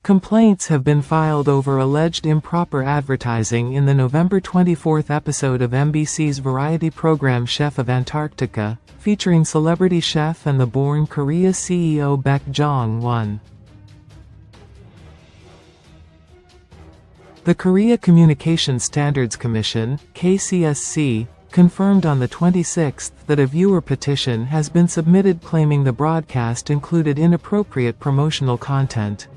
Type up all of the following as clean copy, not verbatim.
Complaints have been filed over alleged improper advertising in the November 24 episode of MBC's variety program Chef of Antarctica, featuring celebrity chef and the Born Korea CEO Baek Jong Won. The Korea Communication Standards Commission, KCSC, confirmed on the 26th that a viewer petition has been submitted claiming the broadcast included inappropriate promotional content.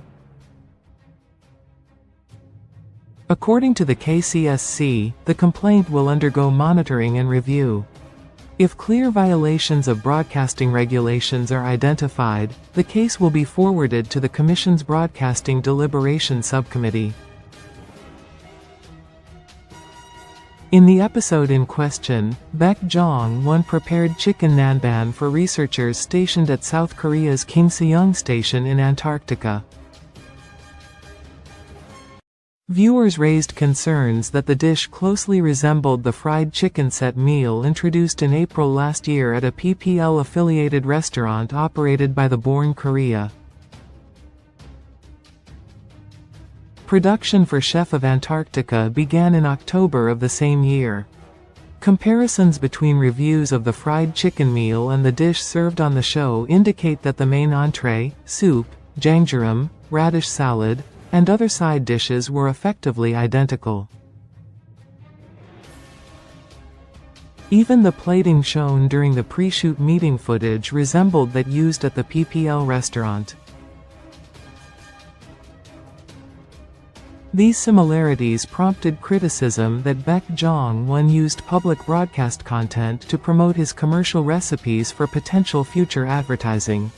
According to the KCSC, the complaint will undergo monitoring and review. If clear violations of broadcasting regulations are identified, the case will be forwarded to the Commission's Broadcasting Deliberation Subcommittee. In the episode in question, Baek Jong Won prepared chicken nanban for researchers stationed at South Korea's Kimseung Station in Antarctica. Viewers raised concerns that the dish closely resembled the fried chicken set meal introduced in April last year at a PPL-affiliated restaurant operated by the Born Korea. Production for Chef of Antarctica began in October of the same year. Comparisons between reviews of the fried chicken meal and the dish served on the show indicate that the main entree, soup, jangjerum, radish salad, and other side dishes were effectively identical. Even the plating shown during the pre-shoot meeting footage resembled that used at the PPL restaurant. These similarities prompted criticism that Baek Jong Won used public broadcast content to promote his commercial recipes for potential future advertising.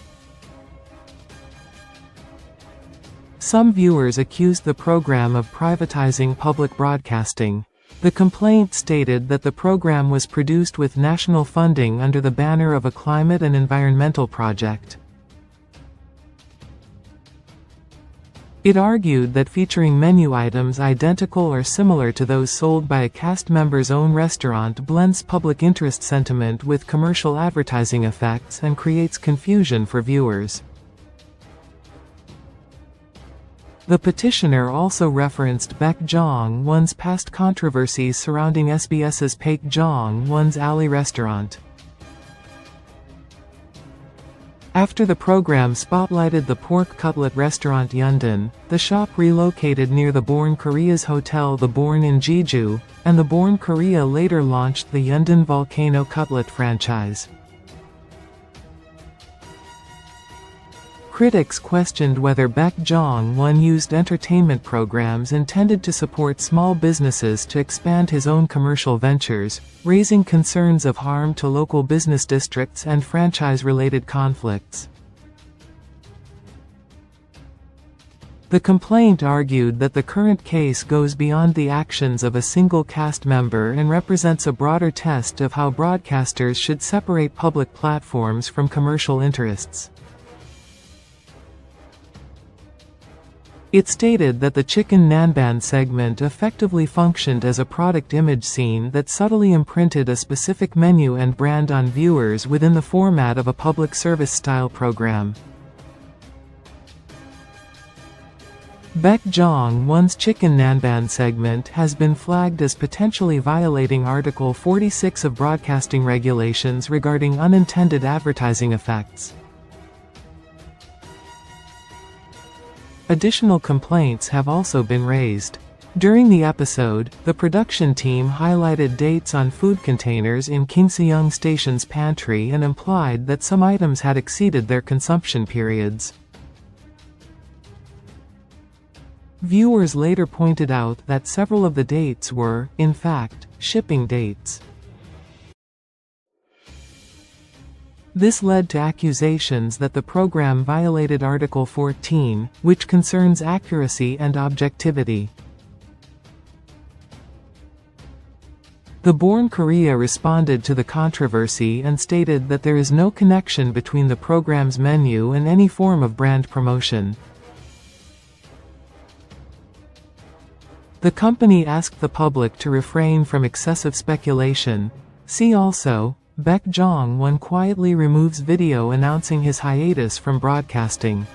Some viewers accused the program of privatizing public broadcasting. The complaint stated that the program was produced with national funding under the banner of a climate and environmental project. It argued that featuring menu items identical or similar to those sold by a cast member's own restaurant blends public interest sentiment with commercial advertising effects and creates confusion for viewers. The petitioner also referenced Baek Jong Won's past controversies surrounding SBS's Baek Jong Won's Alley restaurant. After the program spotlighted the pork cutlet restaurant Yundin, the shop relocated near the Born Korea's hotel The Born in Jeju, and the Born Korea later launched the Yundin Volcano Cutlet franchise. Critics questioned whether Baek Jong Won used entertainment programs intended to support small businesses to expand his own commercial ventures, raising concerns of harm to local business districts and franchise-related conflicts. The complaint argued that the current case goes beyond the actions of a single cast member and represents a broader test of how broadcasters should separate public platforms from commercial interests. It stated that the chicken nanban segment effectively functioned as a product image scene that subtly imprinted a specific menu and brand on viewers within the format of a public service-style program. Baek Jong Won's chicken nanban segment has been flagged as potentially violating Article 46 of broadcasting regulations regarding unintended advertising effects. Additional complaints have also been raised. During the episode, the production team highlighted dates on food containers in Kimseung Station's pantry and implied that some items had exceeded their consumption periods. Viewers later pointed out that several of the dates were, in fact, shipping dates. This led to accusations that the program violated Article 14, which concerns accuracy and objectivity. The Born Korea responded to the controversy and stated that there is no connection between the program's menu and any form of brand promotion. The company asked the public to refrain from excessive speculation. See also, Baek Jong Won quietly removes video announcing his hiatus from broadcasting.